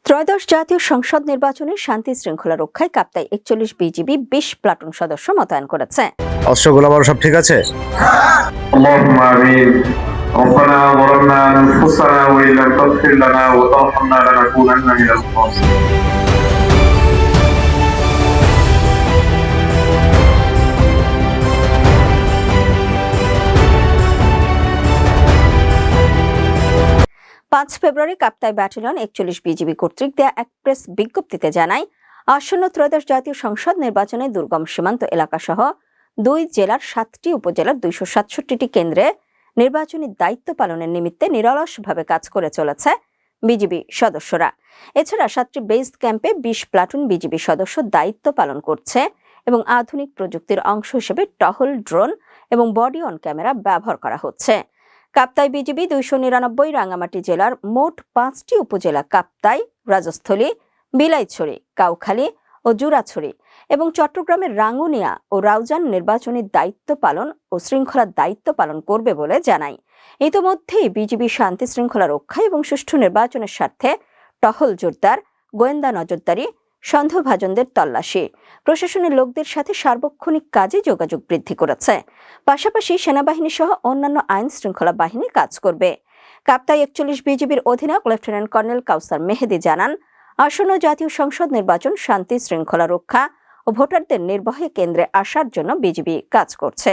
ত্রয়োদশ জাতীয় সংসদ নির্বাচনে শান্তি শৃঙ্খলা রক্ষায় কাপ্তাই ৪১ বিজিবি ২০ প্লাটুন সদস্য মোতায়েন করেছে। অস্ত্র গোলাবারু সব ঠিক আছে? اللهم آمين. ربنا ظلمنا أنفسنا وإن لم تغفر لنا وترحمنا لنكونن من الخاسرين. পাঁচ ফেব্রুয়ারি কাপ্তাই ব্যাটালিয়ন ৪১ বিজিবি কর্তৃক দেয়া এক প্রেস বিজ্ঞপ্তিতে জানায়, আসন্ন ত্রয়োদশ জাতীয় সংসদ নির্বাচনে দুর্গম সীমান্ত এলাকাসহ ২ জেলার ৭টি উপজেলার ২৬৭টি কেন্দ্রে নির্বাচনী দায়িত্ব পালনের নিমিত্তে নিরলসভাবে কাজ করে চলেছে বিজিবি সদস্যরা। এছাড়া ৭টি বেস ক্যাম্পে ২০ প্লাটুন বিজিবি সদস্য দায়িত্ব পালন করছে এবং আধুনিক প্রযুক্তির অংশ হিসেবে টহল, ড্রোন এবং বডি অন ক্যামেরা ব্যবহার করা হচ্ছে। কাপ্তাই বিজিবি ২৯৯, রাঙ্গামাটি জেলার মোট ৫টি উপজেলা কাপ্তাই, রাজস্থলী, বিলাইছড়ি, কাউখালী ও জুরাছড়ি এবং চট্টগ্রামের রাঙ্গুনিয়া ও রাউজান নির্বাচনী দায়িত্ব পালন ও শৃঙ্খলার দায়িত্ব পালন করবে বলে জানায়। ইতোমধ্যেই বিজিবি শান্তি শৃঙ্খলা রক্ষা এবং সুষ্ঠু নির্বাচনের স্বার্থে টহল জোরদার, গোয়েন্দা নজরদারি, সন্দেহভাজনদের তল্লাশি, প্রশাসনের লোকদের সাথে সার্বক্ষণিক কাজে যোগাযোগ বৃদ্ধি করেছে। পাশাপাশি সেনাবাহিনী সহ অন্যান্য আইন শৃঙ্খলা বাহিনী কাজ করবে। কাপ্তাই ৪১ বিজিবির অধিনায়ক লেফটেন্যান্ট কর্নেল কাউসার মেহেদি জানান, আসন্ন জাতীয় সংসদ নির্বাচন শান্তি শৃঙ্খলা রক্ষা ও ভোটারদের নির্ভয়ে কেন্দ্রে আসার জন্য বিজিবি কাজ করছে।